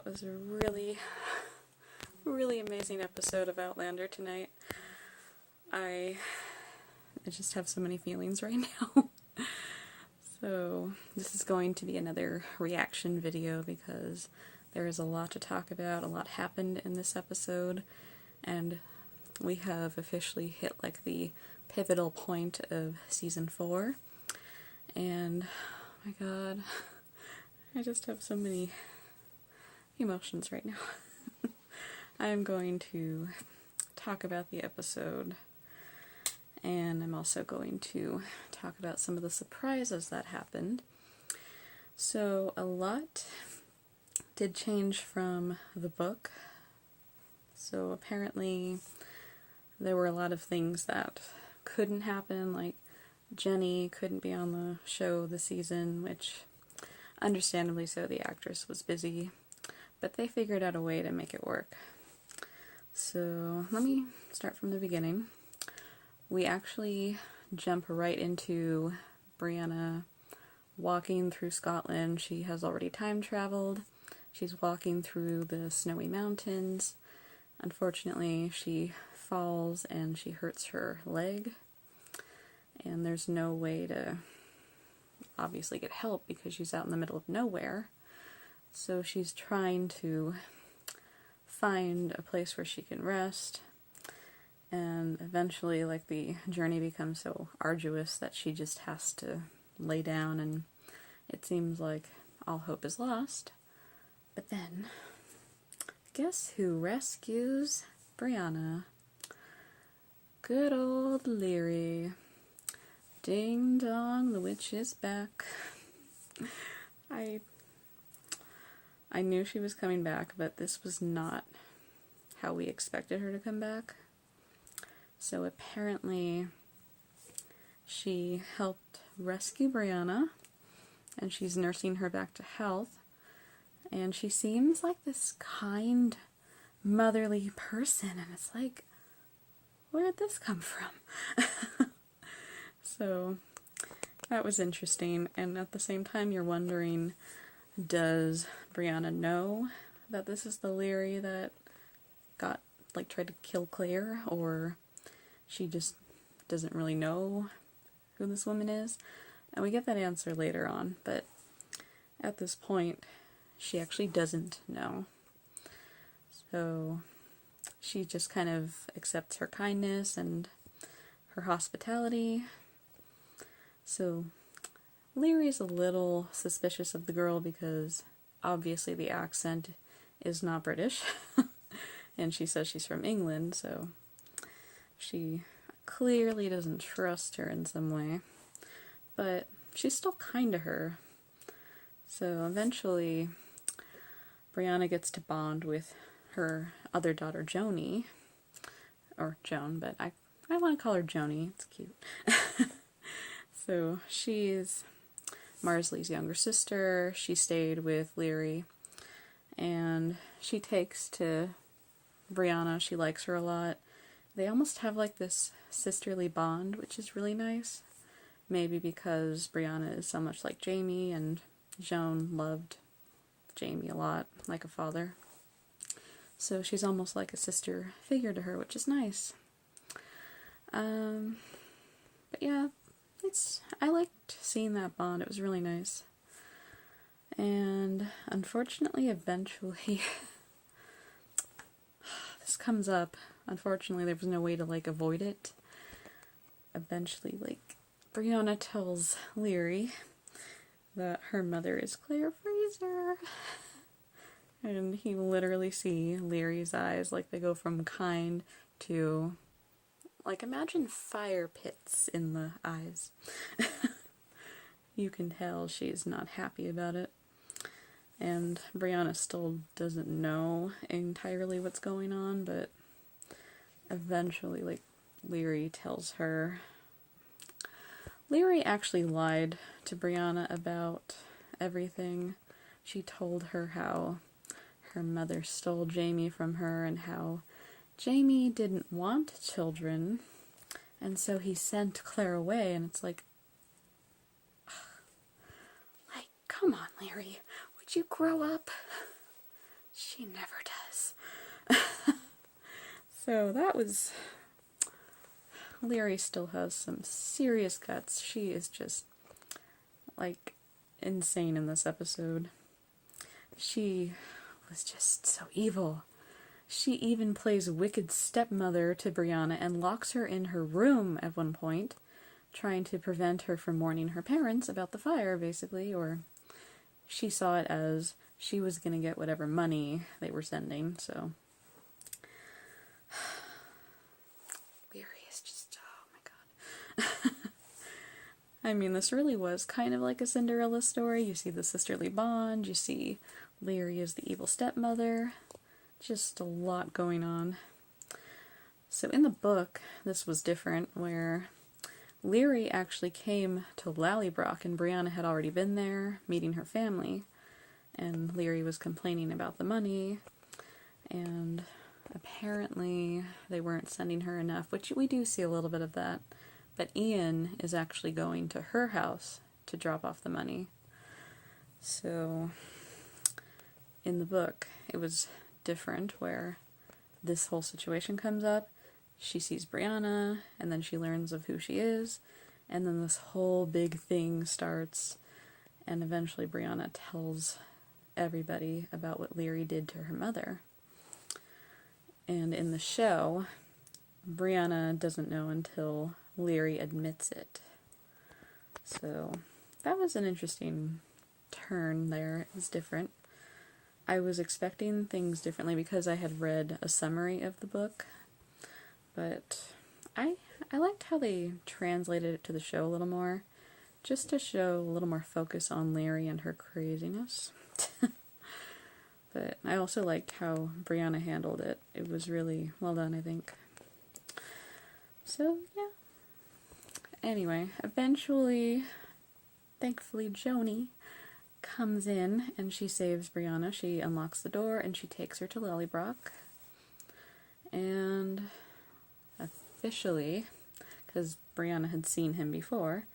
was a really, really amazing episode of Outlander tonight. I just have so many feelings right now. So this is going to be another reaction video because there is a lot to talk about. A lot happened in this episode, and we have officially hit like the pivotal point of season 4. And oh my god, I just have so many emotions right now. I am going to talk about the episode, and I'm also going to talk about some of the surprises that happened. So a lot did change from the book. So apparently there were a lot of things that couldn't happen, like Jenny couldn't be on the show this season, which understandably so, the actress was busy, but they figured out a way to make it work. So let me start from the beginning. We actually jump right into Brianna walking through Scotland. She has already time traveled. She's walking through the snowy mountains. Unfortunately, she falls and she hurts her leg, and there's no way to obviously get help because she's out in the middle of nowhere. So she's trying to find a place where she can rest, and eventually, like, the journey becomes so arduous that she just has to lay down, and it seems like all hope is lost. But then, guess who rescues Brianna? Good old Leary. Ding dong, the witch is back. I knew she was coming back, but this was not how we expected her to come back. So apparently she helped rescue Brianna, and she's nursing her back to health. And she seems like this kind, motherly person, and it's like, where did this come from? So that was interesting, and at the same time you're wondering, does Brianna know that this is the Leary that tried to kill Claire, or she just doesn't really know who this woman is? And we get that answer later on, but at this point she actually doesn't know. So she just kind of accepts her kindness and her hospitality. So Leary's a little suspicious of the girl because obviously the accent is not British. And she says she's from England, so she clearly doesn't trust her in some way. But she's still kind to her. So eventually Brianna gets to bond with her other daughter, Joni. Or Joan, but I want to call her Joni. It's cute. So she's Marsley's younger sister. She stayed with Leary, and she takes to Brianna. She likes her a lot. They almost have like this sisterly bond, which is really nice. Maybe because Brianna is so much like Jamie, and Joan loved Jamie a lot, like a father. So she's almost like a sister figure to her, which is nice. But yeah, I liked seeing that bond. It was really nice. And unfortunately, eventually, this comes up. Unfortunately, there was no way to, like, avoid it. Eventually, like, Brianna tells Leary that her mother is Claire Fraser. And you literally see Leary's eyes, like, they go from kind to, like, imagine fire pits in the eyes. You can tell she's not happy about it. And Brianna still doesn't know entirely what's going on, but eventually, like, Leary tells her. Leary actually lied to Brianna about everything. She told her how her mother stole Jamie from her, and how Jamie didn't want children, and so he sent Claire away. And it's like, come on, Leary, would you grow up? She never does. So that was... Leary still has some serious guts. She is just, like, insane in this episode. She was just so evil. She even plays wicked stepmother to Brianna and locks her in her room at one point, trying to prevent her from warning her parents about the fire, basically, or she saw it as she was going to get whatever money they were sending, so... I mean, this really was kind of like a Cinderella story. You see the sisterly bond, you see Leary as the evil stepmother, just a lot going on. So in the book, this was different, where Leary actually came to Lallybroch, and Brianna had already been there, meeting her family, and Leary was complaining about the money, and apparently they weren't sending her enough, which we do see a little bit of that. But Ian is actually going to her house to drop off the money. So, in the book, it was different, where this whole situation comes up, she sees Brianna, and then she learns of who she is, and then this whole big thing starts, and eventually Brianna tells everybody about what Leary did to her mother. And in the show, Brianna doesn't know until Leary admits it. So that was an interesting turn there. It was different. I was expecting things differently because I had read a summary of the book, but I liked how they translated it to the show a little more, just to show a little more focus on Leary and her craziness. But I also liked how Brianna handled it. It was really well done, I think. So, yeah. Anyway, eventually, thankfully, Joni comes in and she saves Brianna. She unlocks the door and she takes her to Lallybroch. And officially, because Brianna had seen him before,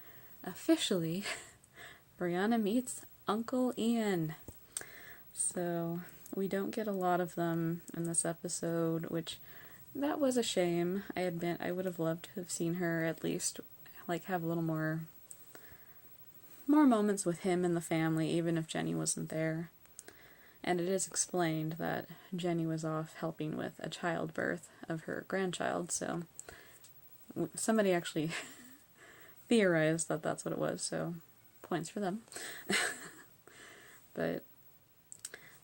officially, Brianna meets Uncle Ian. So, we don't get a lot of them in this episode, which, that was a shame. I admit, I would have loved to have seen her at least, like, have a little more moments with him and the family, even if Jenny wasn't there. And it is explained that Jenny was off helping with a childbirth of her grandchild, so somebody actually theorized that that's what it was, so points for them. But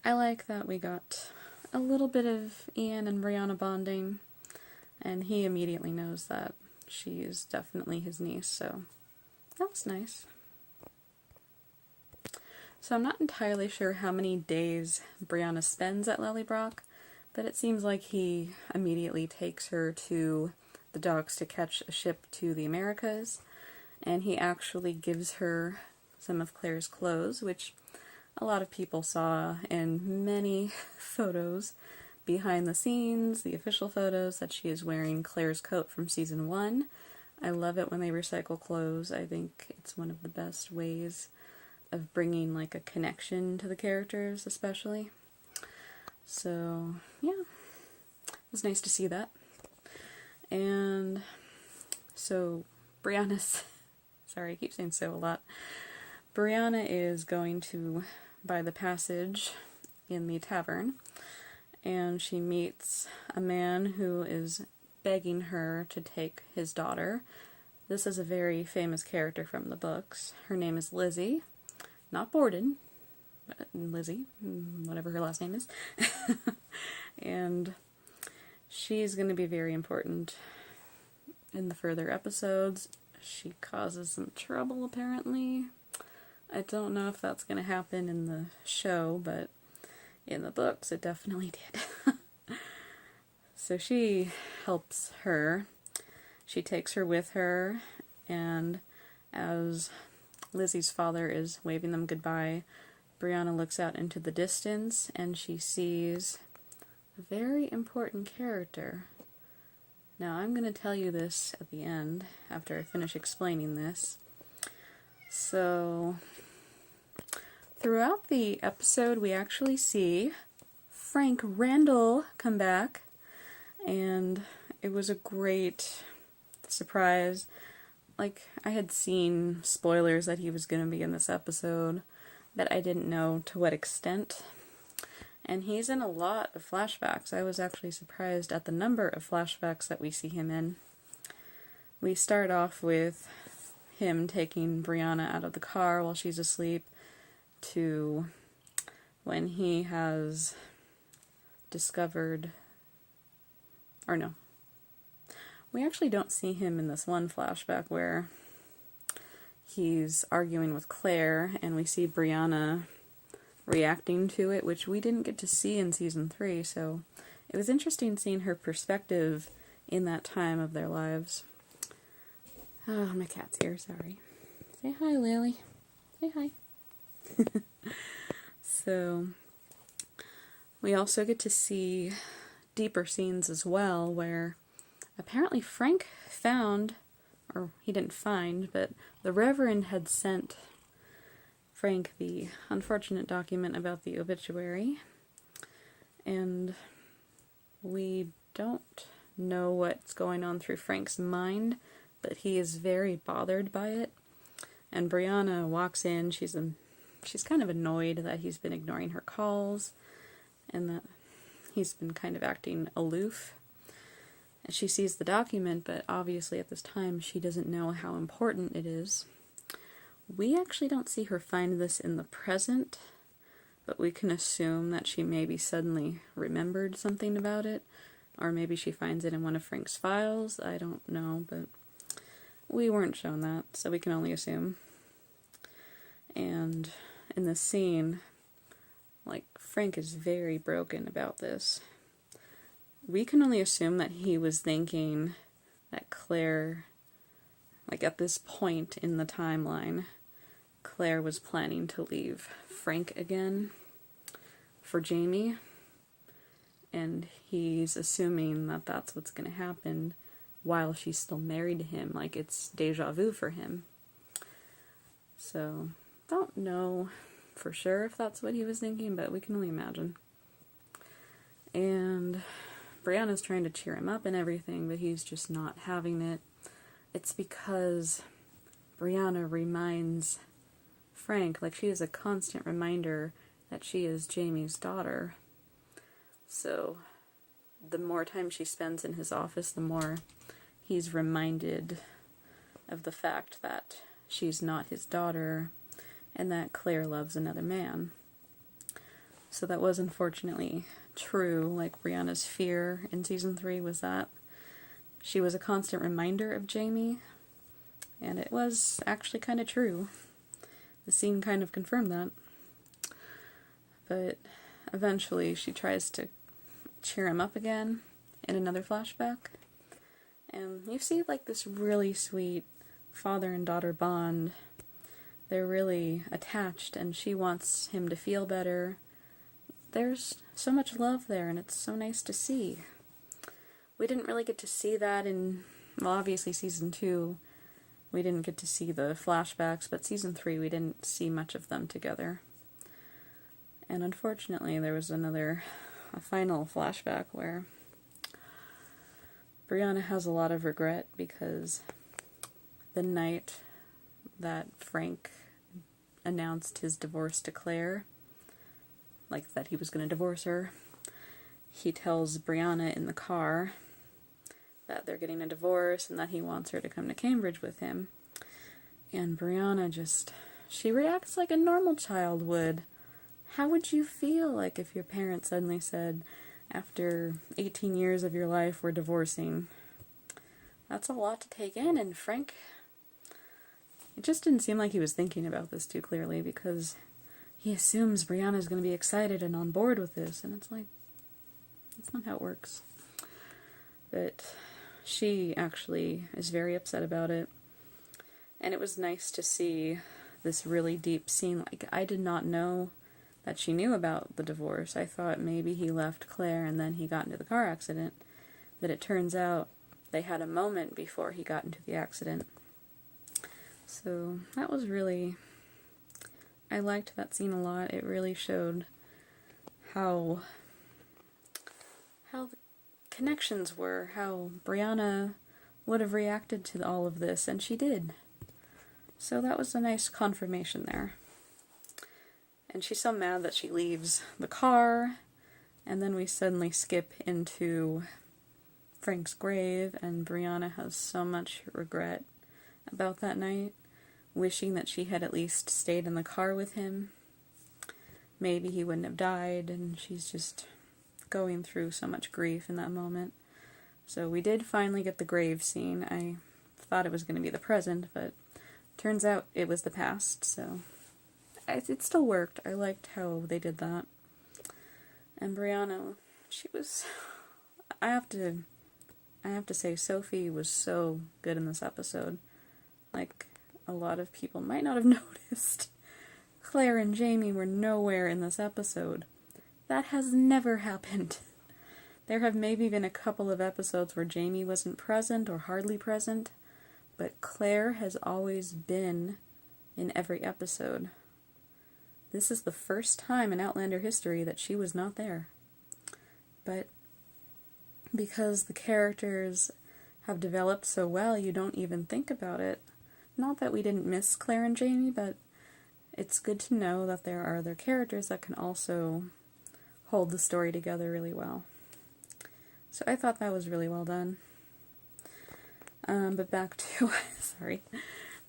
I like that we got a little bit of Ian and Brianna bonding, and he immediately knows that she is definitely his niece, so that was nice. So I'm not entirely sure how many days Brianna spends at Lallybroch, but it seems like he immediately takes her to the docks to catch a ship to the Americas, and he actually gives her some of Claire's clothes, which a lot of people saw in many photos behind the scenes, the official photos, that she is wearing Claire's coat from season 1. I love it when they recycle clothes. I think it's one of the best ways of bringing like a connection to the characters, especially. So, yeah, it was nice to see that. And so Brianna's, sorry, I keep saying so a lot. Brianna is going to buy the passage in the tavern, and she meets a man who is begging her to take his daughter. This is a very famous character from the books. Her name is Lizzie. Not Borden, but Lizzie, whatever her last name is. And she's going to be very important in the further episodes. She causes some trouble, apparently. I don't know if that's going to happen in the show, but in the books it definitely did. So she helps her. She takes her with her, and as Lizzie's father is waving them goodbye, Brianna looks out into the distance and she sees a very important character. Now I'm going to tell you this at the end, after I finish explaining this. So, throughout the episode we actually see Frank Randall come back, and it was a great surprise. Like, I had seen spoilers that he was going to be in this episode, but I didn't know to what extent. And he's in a lot of flashbacks. I was actually surprised at the number of flashbacks that we see him in. We start off with him taking Brianna out of the car while she's asleep, to when he has discovered, or no, we actually don't see him in this one flashback where he's arguing with Claire and we see Brianna reacting to it, which we didn't get to see in season 3, so it was interesting seeing her perspective in that time of their lives. Oh, my cat's here, sorry. Say hi, Lily. Say hi. So, we also get to see deeper scenes as well, where apparently Frank found, or he didn't find, but the Reverend had sent Frank the unfortunate document about the obituary, and we don't know what's going on through Frank's mind, but he is very bothered by it. And Brianna walks in, she's kind of annoyed that he's been ignoring her calls, and that he's been kind of acting aloof. And she sees the document, but obviously at this time she doesn't know how important it is. We actually don't see her find this in the present, but we can assume that she maybe suddenly remembered something about it, or maybe she finds it in one of Frank's files. I don't know, but we weren't shown that, so we can only assume. And in this scene, like, Frank is very broken about this. We can only assume that he was thinking that Claire, like at this point in the timeline, Claire was planning to leave Frank again for Jamie, and he's assuming that that's what's going to happen while she's still married to him, like it's deja vu for him. So, don't know for sure if that's what he was thinking, but we can only imagine. And Brianna's trying to cheer him up and everything, but he's just not having it. It's because Brianna reminds Frank, like, she is a constant reminder that she is Jamie's daughter. So, the more time she spends in his office, the more he's reminded of the fact that she's not his daughter and that Claire loves another man. So that was unfortunately true. Like, Brianna's fear in season 3 was that she was a constant reminder of Jamie, and it was actually kind of true. The scene kind of confirmed that. But eventually she tries to cheer him up again in another flashback. And you see, like, this really sweet father and daughter bond. They're really attached, and she wants him to feel better. There's so much love there, and it's so nice to see. We didn't really get to see that in, well, obviously season 2, we didn't get to see the flashbacks, but season 3 we didn't see much of them together. And unfortunately there was a final flashback where Brianna has a lot of regret because the night that Frank announced his divorce to Claire, like that he was going to divorce her, he tells Brianna in the car that they're getting a divorce and that he wants her to come to Cambridge with him. And Brianna she reacts like a normal child would. How would you feel like if your parents suddenly said, after 18 years of your life, we're divorcing? That's a lot to take in, and Frank, it just didn't seem like he was thinking about this too clearly, because he assumes Brianna's going to be excited and on board with this, and it's like, that's not how it works. But she actually is very upset about it, and it was nice to see this really deep scene. Like, I did not know that she knew about the divorce. I thought maybe he left Claire and then he got into the car accident, but it turns out they had a moment before he got into the accident. So that was really, I liked that scene a lot. It really showed how how the connections were, how Brianna would have reacted to all of this, and she did. So that was a nice confirmation there. And she's so mad that she leaves the car, and then we suddenly skip into Frank's grave, and Brianna has so much regret about that night, wishing that she had at least stayed in the car with him. Maybe he wouldn't have died, and she's just going through so much grief in that moment. So we did finally get the grave scene. I thought it was going to be the present, but turns out it was the past, so it still worked. I liked how they did that. And Brianna, she was... I have to say, Sophie was so good in this episode. Like, a lot of people might not have noticed. Claire and Jamie were nowhere in this episode. That has never happened. There have maybe been a couple of episodes where Jamie wasn't present or hardly present, but Claire has always been in every episode. This is the first time in Outlander history that she was not there. But because the characters have developed so well, you don't even think about it. Not that we didn't miss Claire and Jamie, but it's good to know that there are other characters that can also hold the story together really well. So I thought that was really well done. But back to,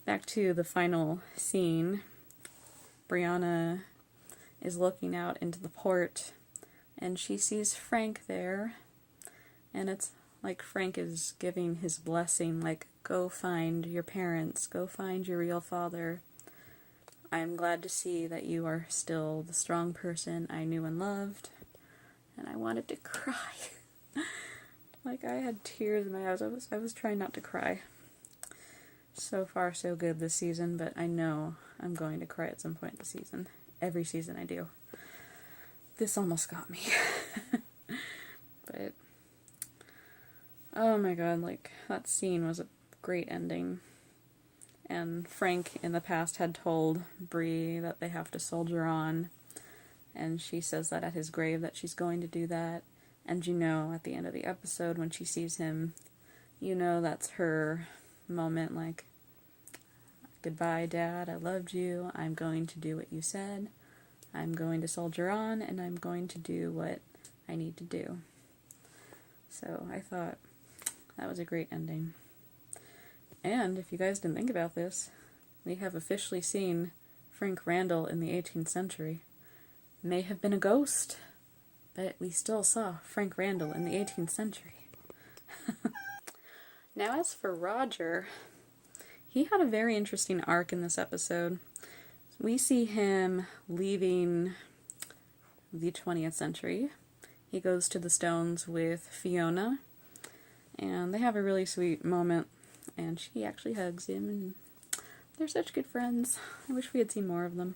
back to the final scene. Brianna is looking out into the port, and she sees Frank there, and it's like Frank is giving his blessing, like, go find your parents, go find your real father. I'm glad to see that you are still the strong person I knew and loved. And I wanted to cry. Like, I had tears in my eyes. I was trying not to cry. So far, so good this season, but I know I'm going to cry at some point this season. Every season I do. This almost got me. But, oh my god, like, that scene was a great ending. And Frank in the past had told Bree that they have to soldier on, and she says that at his grave that she's going to do that. And you know, at the end of the episode when she sees him, you know that's her moment, like, goodbye Dad, I loved you, I'm going to do what you said, I'm going to soldier on, and I'm going to do what I need to do. So I thought that was a great ending. And if you guys didn't think about this, we have officially seen Frank Randall in the 18th century. May have been a ghost, but we still saw Frank Randall in the 18th century. Now as for Roger, he had a very interesting arc in this episode. We see him leaving the 20th century. He goes to the Stones with Fiona, and they have a really sweet moment, and she actually hugs him, and they're such good friends. I wish we had seen more of them.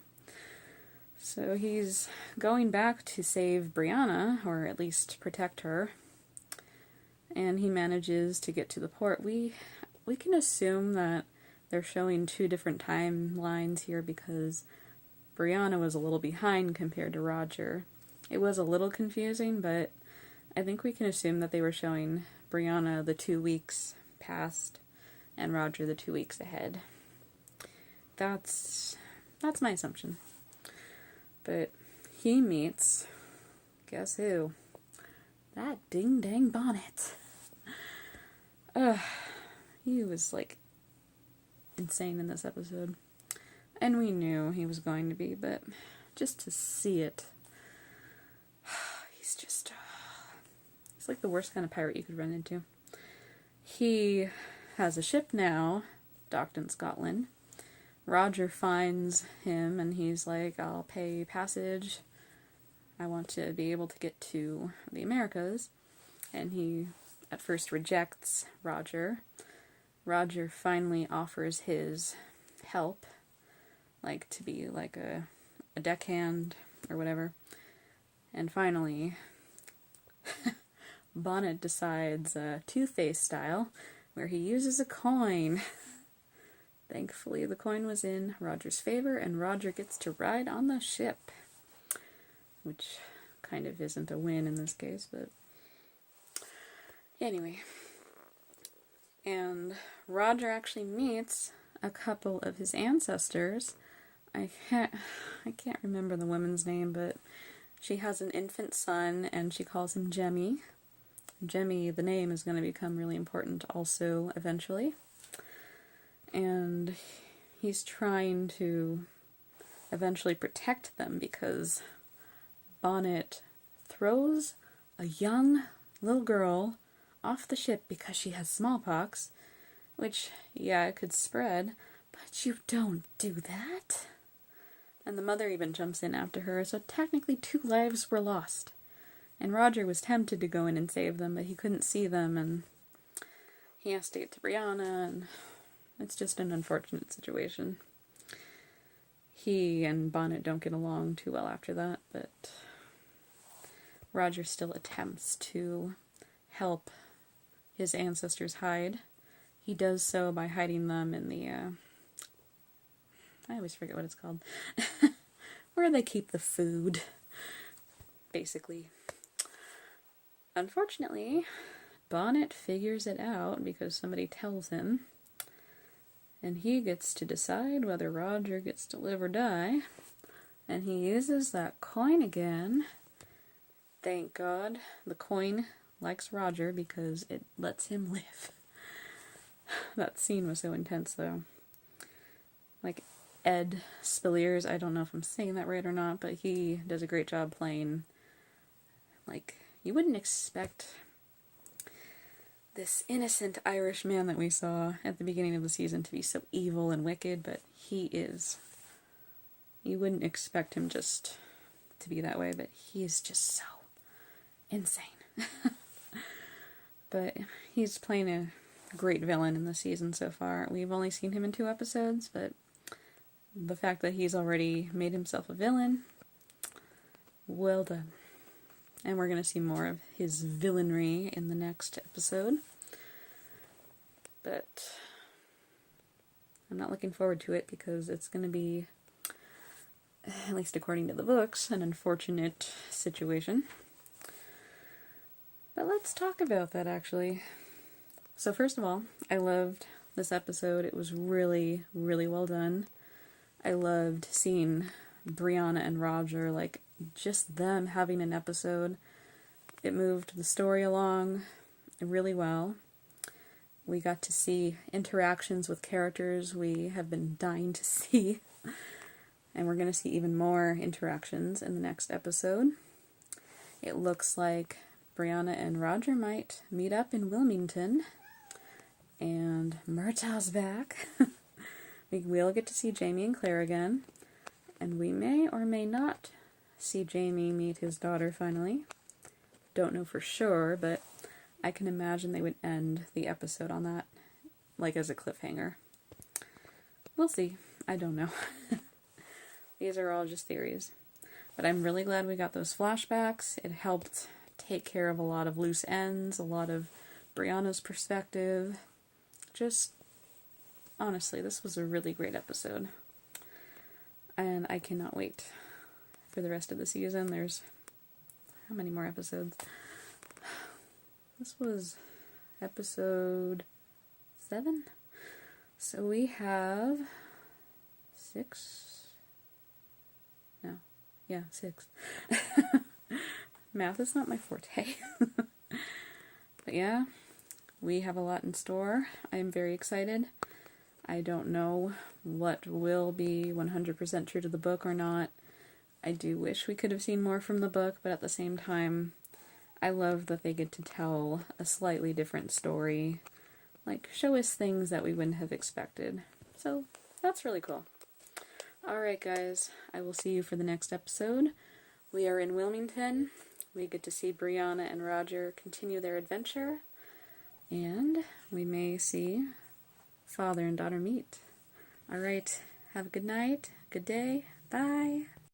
So he's going back to save Brianna, or at least protect her, and he manages to get to the port. We can assume that they're showing two different timelines here because Brianna was a little behind compared to Roger. It was a little confusing, but I think we can assume that they were showing Brianna the 2 weeks past and Roger the 2 weeks ahead. That's my assumption. But he meets, guess who? That ding-dang Bonnet. He was, like, insane in this episode. And we knew he was going to be, but just to see it, he's just, he's like the worst kind of pirate you could run into. He has a ship now, docked in Scotland. Roger finds him, and he's like, I'll pay passage. I want to be able to get to the Americas. And he, at first, rejects Roger. Roger finally offers his help, like, to be, like, a deckhand, or whatever. And finally, Bonnet decides Two-Face style, where he uses a coin. Thankfully, the coin was in Roger's favor, and Roger gets to ride on the ship. Which kind of isn't a win in this case, but Anyway, and Roger actually meets a couple of his ancestors. I can't remember the woman's name, but she has an infant son, and she calls him Jemmy. Jemmy, the name, is going to become really important also eventually. And he's trying to eventually protect them because Bonnet throws a young little girl off the ship because she has smallpox, which, yeah, it could spread, but you don't do that. And the mother even jumps in after her, so technically 2 lives were lost. And Roger was tempted to go in and save them, but he couldn't see them, and he has to get to Brianna, and it's just an unfortunate situation. He and Bonnet don't get along too well after that, but Roger still attempts to help his ancestors hide. He does so by hiding them in the, I always forget what it's called, where they keep the food, basically. Unfortunately, Bonnet figures it out because somebody tells him, and he gets to decide whether Roger gets to live or die, and he uses that coin again. Thank God the coin likes Roger because it lets him live. That scene was so intense, though. Like, Ed Spilliers, I don't know if I'm saying that right or not, but he does a great job playing, like, you wouldn't expect this innocent Irish man that we saw at the beginning of the season to be so evil and wicked, but he is. You wouldn't expect him just to be that way, but he is just so insane. But he's playing a great villain in the season so far. We've only seen him in 2 episodes, but the fact that he's already made himself a villain, well done. And we're going to see more of his villainry in the next episode. But I'm not looking forward to it because it's going to be, at least according to the books, an unfortunate situation. But let's talk about that, actually. So first of all, I loved this episode. It was really, really well done. I loved seeing Brianna and Roger, like, just them having an episode. It moved the story along really well. We got to see interactions with characters we have been dying to see. And we're going to see even more interactions in the next episode. It looks like Brianna and Roger might meet up in Wilmington. And Murtaugh's back. We will get to see Jamie and Claire again. And we may or may not see Jamie meet his daughter finally. Don't know for sure, but I can imagine they would end the episode on that, like as a cliffhanger. We'll see. I don't know. These are all just theories. But I'm really glad we got those flashbacks. It helped take care of a lot of loose ends, a lot of Brianna's perspective. Just, honestly, this was a really great episode. And I cannot wait for the rest of the season. There's, how many more episodes? This was episode 7? So we have 6? No. Yeah, 6. Math is not my forte. But yeah, we have a lot in store. I am very excited. I don't know what will be 100% true to the book or not. I do wish we could have seen more from the book, but at the same time, I love that they get to tell a slightly different story. Like, show us things that we wouldn't have expected. So, that's really cool. Alright guys, I will see you for the next episode. We are in Wilmington. We get to see Brianna and Roger continue their adventure. And we may see father and daughter meet. Alright, have a good night, good day, bye!